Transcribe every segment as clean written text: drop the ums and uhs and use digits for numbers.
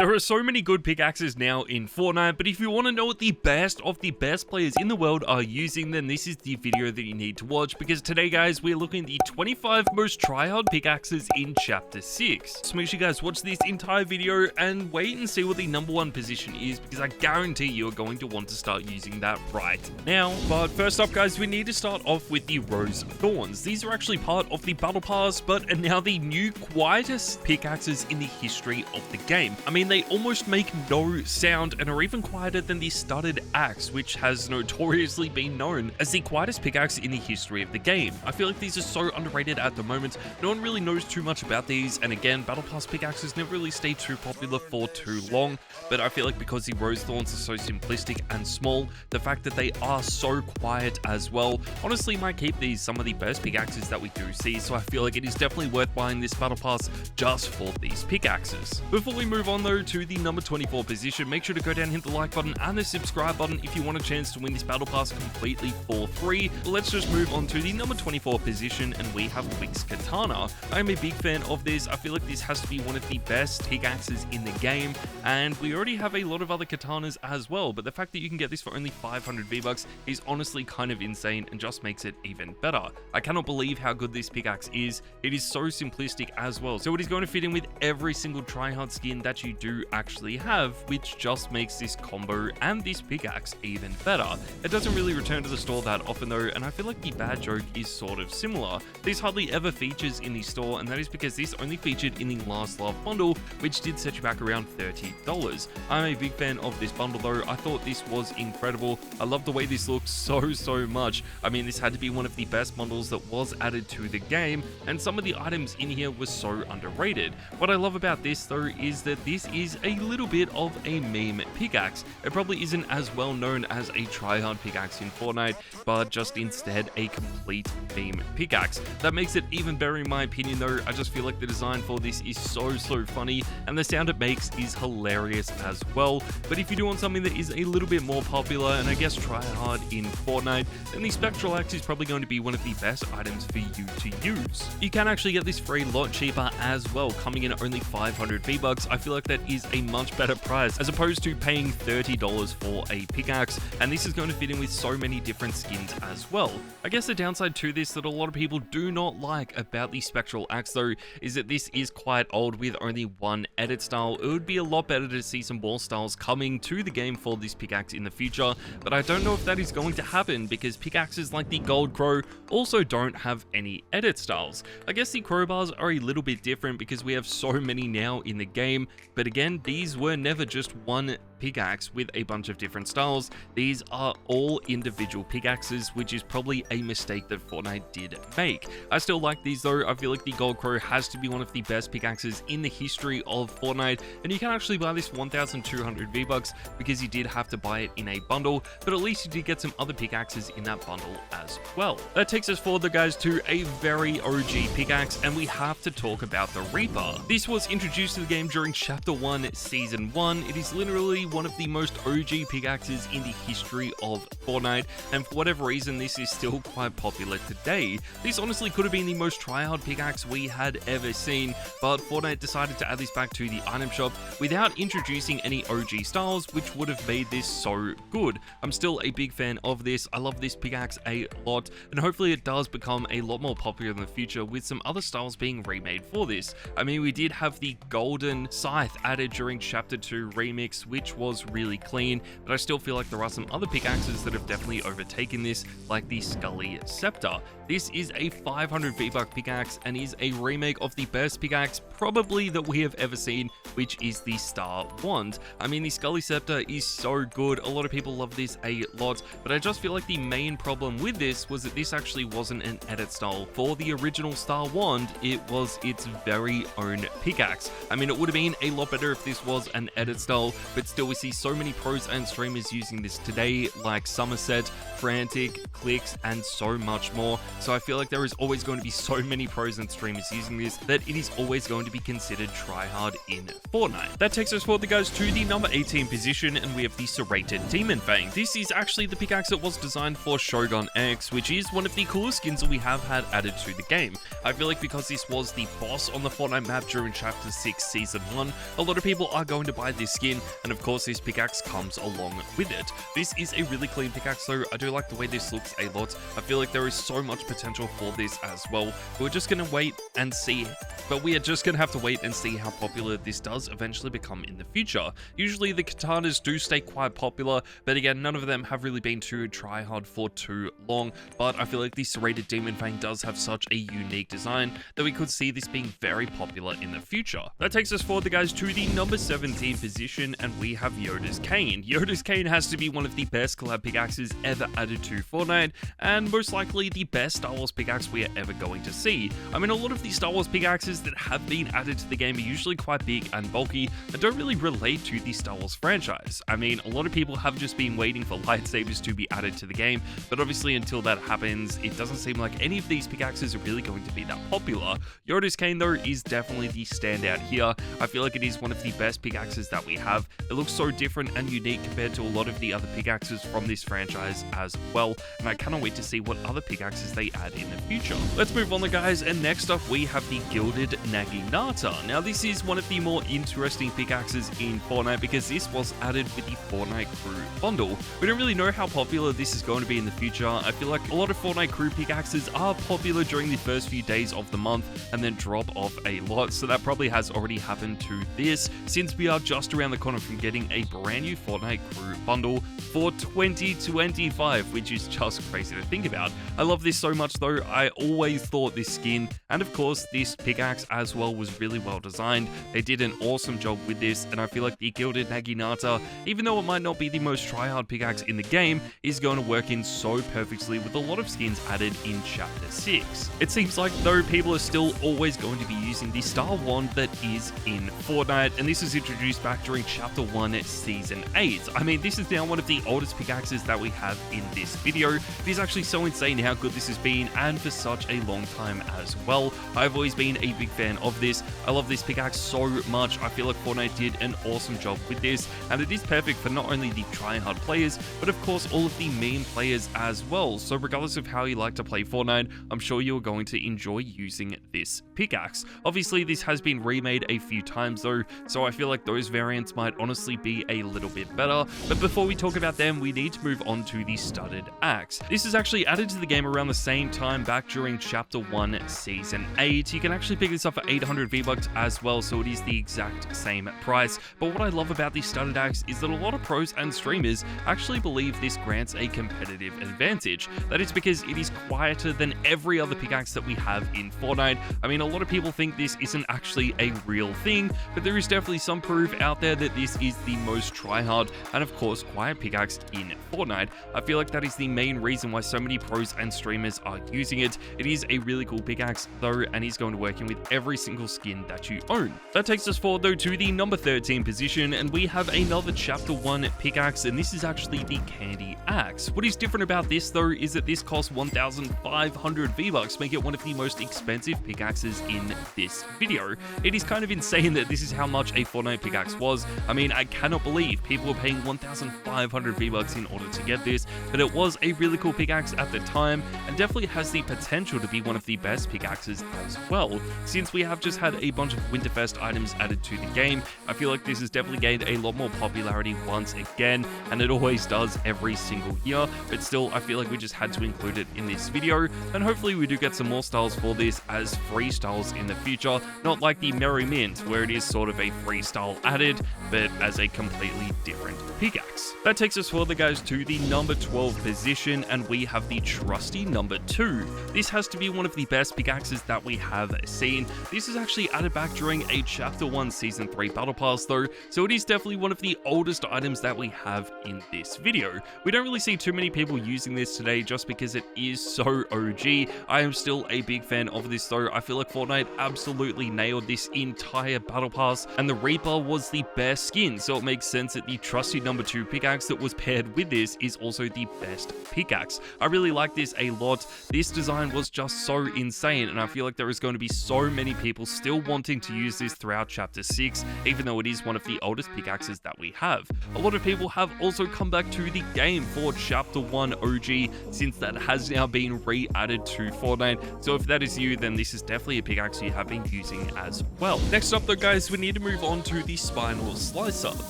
There are so many good pickaxes now in Fortnite, but if you want to know what the best of the best players in the world are using, then this is the video that you need to watch, because today, guys, we're looking at the 25 most tryhard pickaxes in Chapter 6. So make sure you guys watch this entire video and wait and see what the #1 position is, because I guarantee you're going to want to start using that right now. But first up, guys, we need to start off with the Rose Thorns. These are actually part of the Battle Pass, but are now the new quietest pickaxes in the history of the game. I mean, they almost make no sound and are even quieter than the studded axe, which has notoriously been known as the quietest pickaxe in the history of the game. I feel like these are so underrated at the moment. No one really knows too much about these, and again, Battle Pass pickaxes never really stayed too popular for too long, but I feel like because the Rose Thorns are so simplistic and small, the fact that they are so quiet as well, honestly might keep these some of the best pickaxes that we do see, so I feel like it is definitely worth buying this Battle Pass just for these pickaxes. Before we move on though to the number 24 position, make sure to go down and hit the like button and the subscribe button if you want a chance to win this Battle Pass completely for free. Let's just move on to the number 24 position, and we have Wix Katana. I'm a big fan of this. I feel like this has to be one of the best pickaxes in the game, and we already have a lot of other katanas as well, but the fact that you can get this for only 500 V-Bucks is honestly kind of insane and just makes it even better. I cannot believe how good this pickaxe is. It is so simplistic as well, so it is going to fit in with every single tryhard skin that you do actually have, which just makes this combo and this pickaxe even better. It doesn't really return to the store that often though, and I feel like the bad joke is sort of similar. This hardly ever features in the store, and that is because this only featured in the Last Love bundle, which did set you back around $30. I'm a big fan of this bundle though. I thought this was incredible. I love the way this looks so much. I mean, this had to be one of the best bundles that was added to the game, and some of the items in here were so underrated. What I love about this though is that this is a little bit of a meme pickaxe. It probably isn't as well known as a tryhard pickaxe in Fortnite, but just instead a complete meme pickaxe. That makes it even better in my opinion though. I just feel like the design for this is so funny, and the sound it makes is hilarious as well. But if you do want something that is a little bit more popular and I guess tryhard in Fortnite, then the Spectral Axe is probably going to be one of the best items for you to use. You can actually get this for a lot cheaper as well, coming in at only 500 V-Bucks. I feel like that is a much better price as opposed to paying $30 for a pickaxe, and this is going to fit in with so many different skins as well. I guess the downside to this that a lot of people do not like about the Spectral Axe though is that this is quite old with only one edit style. It would be a lot better to see some more styles coming to the game for this pickaxe in the future, but I don't know if that is going to happen because pickaxes like the Gold Crow also don't have any edit styles. I guess the crowbars are a little bit different because we have so many now in the game, but again, these were never just one pickaxe with a bunch of different styles. These are all individual pickaxes, which is probably a mistake that Fortnite did make. I still like these though. I feel like the Gold Crow has to be one of the best pickaxes in the history of Fortnite, and you can actually buy this 1,200 V-Bucks because you did have to buy it in a bundle, but at least you did get some other pickaxes in that bundle as well. That takes us forward though, guys, to a very OG pickaxe, and we have to talk about the Reaper. This was introduced to the game during Chapter 1, Season 1. It is literally one of the most OG pickaxes in the history of Fortnite, and for whatever reason this is still quite popular today. This honestly could have been the most tryhard pickaxe we had ever seen, but Fortnite decided to add this back to the item shop without introducing any OG styles, which would have made this so good. I'm still a big fan of this. I love this pickaxe a lot, and hopefully it does become a lot more popular in the future with some other styles being remade for this. I mean, we did have the golden scythe added during Chapter 2 remix, which was really clean, but I still feel like there are some other pickaxes that have definitely overtaken this, like the Scully Scepter. This is a 500 V-Buck pickaxe and is a remake of the best pickaxe probably that we have ever seen, which is the Star Wand. I mean, the Scully Scepter is so good. A lot of people love this a lot, but I just feel like the main problem with this was that this actually wasn't an edit style for the original Star Wand. It was its very own pickaxe. I mean, it would have been a lot better if this was an edit style, but still we see so many pros and streamers using this today, like Somerset, Frantic, Clicks, and so much more. So I feel like there is always going to be so many pros and streamers using this that it is always going to to be considered tryhard in Fortnite. That takes us forward, guys, to the number 18 position, and we have the Serrated Demon Fang. This is actually the pickaxe that was designed for Shogun X, which is one of the coolest skins that we have had added to the game. I feel like because this was the boss on the Fortnite map during Chapter 6 Season 1, a lot of people are going to buy this skin, and of course this pickaxe comes along with it. This is a really clean pickaxe though. I do like the way this looks a lot. I feel like there is so much potential for this as well. We're just gonna wait and see, but we are just gonna have to wait and see how popular this does eventually become in the future. Usually the katanas do stay quite popular, but again, none of them have really been too tryhard for too long, but I feel like the Serrated Demon Fang does have such a unique design that we could see this being very popular in the future. That takes us forward, guys, to the number 17 position, and we have Yodas Kane. Yodas Kane has to be one of the best collab pickaxes ever added to Fortnite, and most likely the best Star Wars pickaxe we are ever going to see. I mean, a lot of the Star Wars pickaxes that have been added to the game are usually quite big and bulky and don't really relate to the Star Wars franchise. I mean, a lot of people have just been waiting for lightsabers to be added to the game, but obviously until that happens, it doesn't seem like any of these pickaxes are really going to be that popular. Yodas Kane though is definitely the standout here. I feel like it is one of the best pickaxes that we have. It looks so different and unique compared to a lot of the other pickaxes from this franchise as well, and I cannot wait to see what other pickaxes they add in the future. Let's move on, guys, and next up we have the Gilded Naginata. Now this is one of the more interesting pickaxes in Fortnite because this was added with the Fortnite Crew bundle. We don't really know how popular this is going to be in the future. I feel like a lot of Fortnite Crew pickaxes are popular during the first few days of the month and then drop off a lot, so that probably has already happened to this, since we are just around the corner from getting a brand new Fortnite Crew bundle for 2025, which is just crazy to think about. I love this so much though. I always thought this skin, and of course this pickaxe as well, was really well designed. They did an awesome job with this, and I feel like the Gilded Naginata, even though it might not be the most tryhard pickaxe in the game, is going to work in so perfectly with a lot of skins added in Chapter 6. It seems like though people are still always going to be using the Star Wand that is in Fortnite, and this was introduced back during Chapter 1 Season 8. I mean, this is now one of the oldest pickaxes that we have in this video. It is actually so insane how good this has been, and for such a long time as well. I've always been a big fan of this. I love this pickaxe so much. I feel like Fortnite did an awesome job with this, and it is perfect for not only the tryhard players, but of course all of the meme players as well. So regardless of how you like to play Fortnite, I'm sure you're going to enjoy using this pickaxe. Obviously this has been remade a few times though, so I feel like those variants might honestly be a little bit better. But before we talk about them, we need to move on to the Studded Axe. This is actually added to the game around the same time back during Chapter 1 Season 8. You can actually pick this up for 800 V-Bucks as well, so it is the exact same price. But what I love about the Studded Axe is that a lot of pros and streamers actually believe this grants a competitive advantage. That is because it is quieter than every other pickaxe that we have in Fortnite. I mean, a lot of people think this isn't actually a real thing, but there is definitely some proof out there that this is the most tryhard and of course quiet pickaxe in Fortnite. I feel like that is the main reason why so many pros and streamers are using it. It is a really cool pickaxe though, and is going to work in with every single skin that you own. That takes us forward though to the number 13 position, and we have another Chapter 1 pickaxe, and this is actually the Candy Axe. What is different about this though is that this costs 1,500 V-Bucks, making it one of the most expensive pickaxes in this video. It is kind of insane that this is how much a Fortnite pickaxe was. I mean, I cannot believe people were paying 1,500 V-Bucks in order to get this, but it was a really cool pickaxe at the time, and definitely has the potential to be one of the best pickaxes as well. Since we have just had a bunch of Winterfest items added to the game, I feel like this has definitely gained a lot more popularity once again, and it always does every single year, but still I feel like we just had to include it in this video, and hopefully we do get some more styles for this as free styles in the future, not like the Merry Mint where it is sort of a free style added, but as a completely different pickaxe. That takes us further, guys, to the number 12 position, and we have the Trusty number 2. This has to be one of the best pickaxes that we have seen. This is actually added back during a Chapter 1 Season 3 Battle Pass though, so it is definitely one of the oldest items that we have in this video. We don't really see too many people using this today just because it is so OG. I am still a big fan of this though. I feel like Fortnite absolutely nailed this entire Battle Pass, and the Reaper was the best skin, so it makes sense that the Trusty number 2 pickaxe that was paired with this is also the best pickaxe. I really like this a lot. This design was just so insane, and I feel like there is going to be so many people still wanting to use this throughout Chapter 6, even though it is one of the oldest pickaxes that we have. A lot of people have also come back to the game for Chapter 1 OG, since that has now been re-added to Fortnite, so if that is you, then this is definitely a pickaxe you have been using as well. Next up though guys, we need to move on to the Spinals Slicer.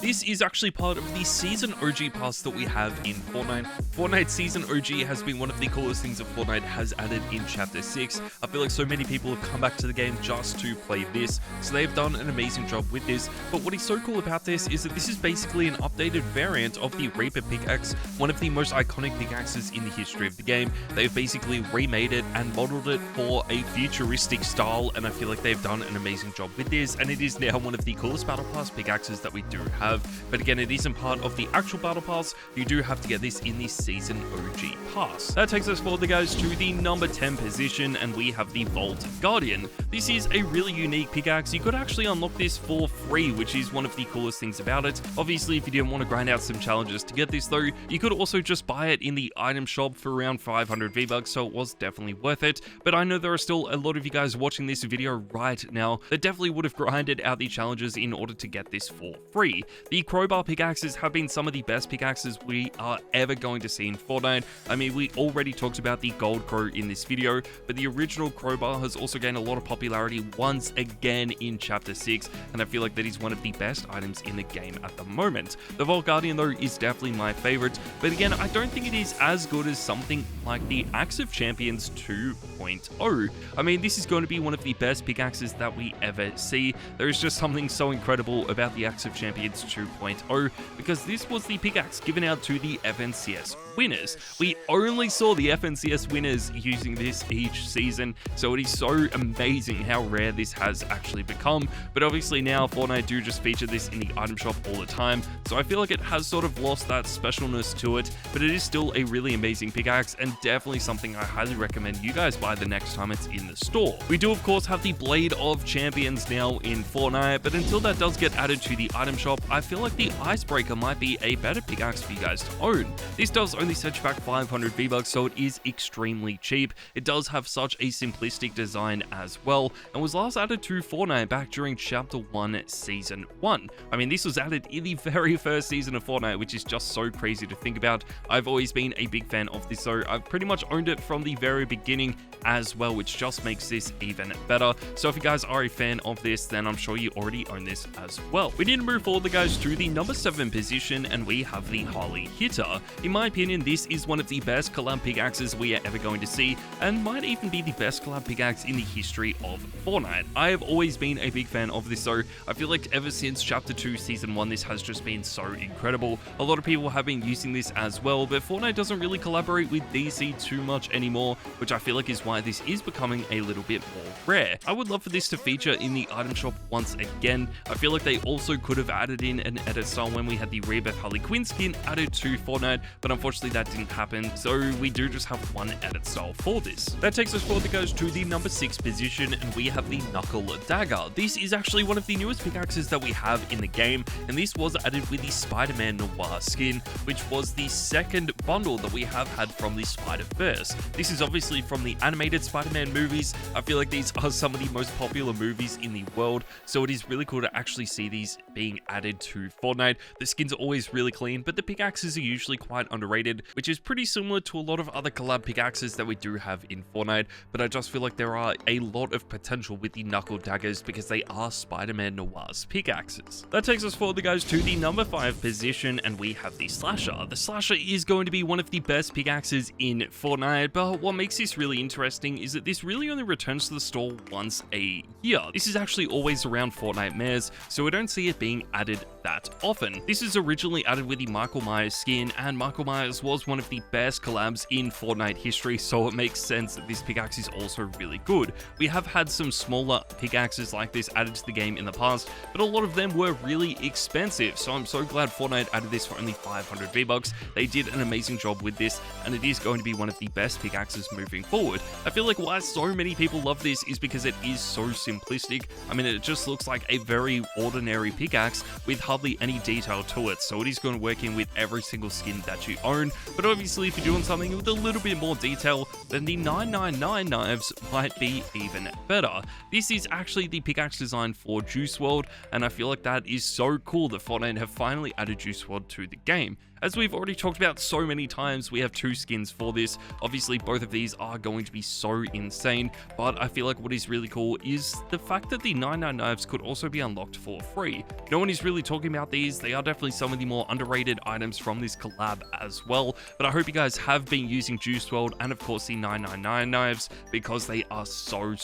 This is actually part of the Season OG pass that we have in Fortnite. Fortnite Season OG has been one of the coolest things that Fortnite has added in Chapter 6. I feel like so many people have come back to the game just to play this, so they've done an amazing job with this. But what is so cool about this is that this is basically an updated variant of the Reaper Pickaxe, one of the most iconic pickaxes in the history of the game. They've basically remade it and modeled it for a futuristic style, and I feel like they've done an amazing job with this, and it is now one of the coolest Battle Pass pickaxes that we do have. But again, it isn't part of the actual Battle Pass. You do have to get this in the Season OG pass. That takes us forward, guys, to the number 10 position, and we have the Vault Guardian. This is a really unique pickaxe. You could actually unlock this for free, which is one of the coolest things about it. Obviously, if you didn't want to grind out some challenges to get this though, you could also just buy it in the item shop for around 500 V-Bucks, so it was definitely worth it. But I know there are still a lot of you guys watching this video right now that definitely would have grinded out the challenges in order to get this for free. The crowbar pickaxes have been some of the best pickaxes we are ever going to see in Fortnite. I mean, we already talked about the gold crow in this video, but the original crowbar has also gained a lot of popularity once again in Chapter 6, and I feel like that is one of the best items in the game at the moment. The Vault Guardian though is definitely my favorite, but again, I don't think it is as good as something like the Axe of Champions 2.0. I mean, this is going to be one of the best pickaxes that we ever see. There is just something so incredible about the Axe of Champions 2.0, because this was the pickaxe given out to the FNCS winners. We only saw the FNCS winners using this each season, so it is so amazing how rare this has actually become. But obviously now Fortnite do just feature this in the item shop all the time, so I feel like it has sort of lost that specialness to it, but it is still a really amazing pickaxe and definitely something I highly recommend you guys buy the next time it's in the store. We do of course have the Blade of Champions now in Fortnite, but until that does get added to the item shop, I feel like the Icebreaker might be a better pickaxe for you guys to own. This does only set you back 500 V-Bucks, so it is extremely cheap. It does have such a simplistic design as well, and was last added to Fortnite back during Chapter 1 Season 1. I mean, this was added in the very first season of Fortnite, which is just so crazy to think about. I've always been a big fan of this, so I've pretty much owned it from the very beginning as well, which just makes this even better. So if you guys are a fan of this, then I'm sure you already own this as well. We need to move forward, guys, to the number 7 position, and we have the Harley Hitter. In my opinion, this is one of the best collab pickaxes we are ever going to see, and might even be the best collab pickaxe in the history of Fortnite. I have always been a big fan of this, so I feel like ever since Chapter 2 Season 1, this has just been so incredible. A lot of people have been using this as well, but Fortnite doesn't really collaborate with DC too much anymore, which I feel like is why this is becoming a little bit more rare. I would love for this to feature in the item shop once again. I feel like they also could have added in an edit style when we had the Rebirth Harley Quinn skin added to Fortnite, but unfortunately that didn't happen, so we do just have one edit style for this. That takes us forward, guys, to the number 6 position, and we have the Knuckle Dagger. This is actually one of the newest pickaxes that we have in the game, and this was added with the Spider-Man Noir skin, which was the second bundle that we have had from the Spider-Verse. This is obviously from the animated Spider-Man movies. I feel like these are some of the most popular movies in the world, so it is really cool to actually see these being added to Fortnite. The skins are always really clean, but the pickaxes are usually quite underrated, which is pretty similar to a lot of other collab pickaxes that we do have in Fortnite, but I just feel like there are a lot of potential with the Knuckle Daggers because they are Spider-Man Noir's pickaxes. That takes us forward, guys, to the number 5 position, and we have the Slasher. The Slasher is going to be one of the best pickaxes in Fortnite, but what makes this really interesting is that this really only returns to the store once a year. This is actually always around Fortnite Mares, so we don't see it being added that often. This is originally added with the Michael Myers skin, and Michael Myers was one of the best collabs in Fortnite history, so it makes sense that this pickaxe is also really good. We have had some smaller pickaxes like this added to the game in the past, but a lot of them were really expensive, so I'm so glad Fortnite added this for only 500 V-Bucks. They did an amazing job with this, and it is going to be one of the best pickaxes moving forward. I feel like why so many people love this is because it is so simplistic. I mean, it just looks like a very ordinary pickaxe with Harley hardly any detail to it, so it is going to work in with every single skin that you own. But obviously, if you're doing something with a little bit more detail, then the 999 knives might be even better. This is actually the pickaxe design for Juice WRLD, and I feel like that is so cool that Fortnite have finally added Juice WRLD to the game. As we've already talked about so many times, we have two skins for this. Obviously, both of these are going to be so insane, but I feel like what is really cool is the fact that the 99 knives could also be unlocked for free. No one is really talking about these. They are definitely some of the more underrated items from this collab as well, but I hope you guys have been using Juice WRLD and of course the 999 knives because they are so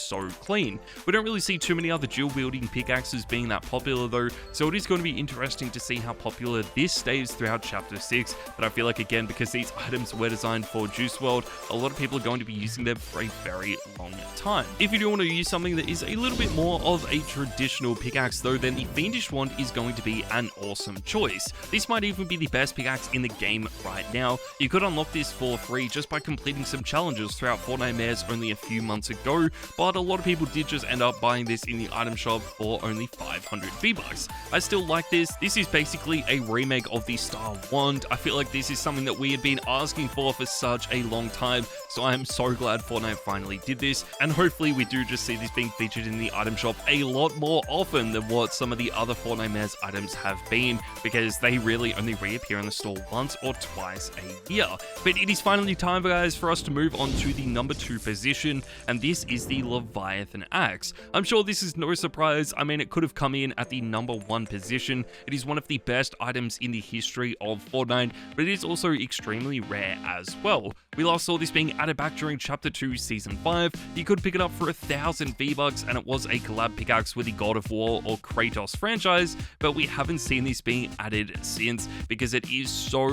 clean. We don't really see too many other dual wielding pickaxes being that popular though, so it is going to be interesting to see how popular this stays throughout Chapter 6, but I feel like again, because these items were designed for Juice WRLD, a lot of people are going to be using them for a very long time. If you do want to use something that is a little bit more of a traditional pickaxe though, then the Fiendish Wand is going to be an awesome choice. This might even be the best pickaxe in the game right now. You could unlock this for free just by completing some challenges throughout Fortnite Mares only a few months ago, but a lot of people did just end up buying this in the item shop for only 500 V-Bucks. I still like this. This is basically a remake of the Star Wand. I feel like this is something that we had been asking for such a long time, so I am so glad Fortnite finally did this, and hopefully we do just see this being featured in the item shop a lot more often than what some of the other Fortnite Mares items have been, because they really only reappear in the store once or twice a year. But it is finally time, guys, for us to move on to the number 2 position, and this is the Leviathan Axe. I'm sure this is no surprise. I mean, it could have come in at the number 1 position. It is one of the best items in the history of Fortnite, but it is also extremely rare as well. We last saw this being added back during Chapter 2 Season 5. You could pick it up for 1,000 V-Bucks, and it was a collab pickaxe with the God of War or Kratos franchise, but we haven't seen this being added since because it is so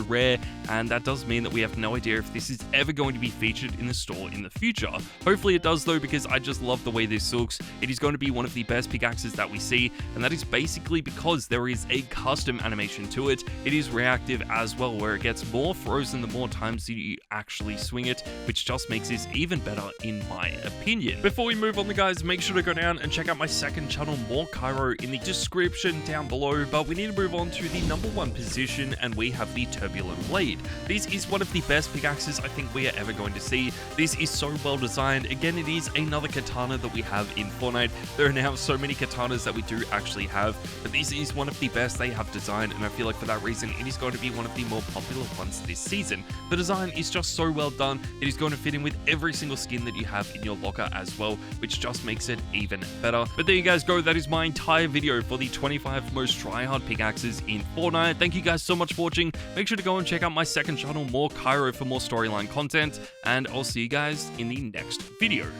rare, and that does mean that we have no idea if this is ever going to be featured in the store in the future. Hopefully it does though, because I just love the way this looks. It is going to be one of the best pickaxes that we see, and that is basically because there is a custom animation to it. It is reactive as well, where it gets more frozen the more times that you actually swing it, which just makes this even better in my opinion. Before we move on, guys, make sure to go down and check out my second channel, more Kyro, in the description down below. But we need to move on to the number 1 position, and we have the Turbulent Blade. This is one of the best pickaxes I think we are ever going to see. This is so well designed. Again, it is another katana that we have in Fortnite. There are now so many katanas that we do actually have, but this is one of the best they have designed, and I feel like for that reason it is going to be one of the more popular ones this season. The design is just so well done. It is going to fit in with every single skin that you have in your locker as well, which just makes it even better. But there you guys go. That is my entire video for the 25 most tryhard pickaxes in Fortnite. Thank you guys so much for watching. Make sure to go and check out my second channel, more Kyro, for more storyline content, and I'll see you guys in the next video.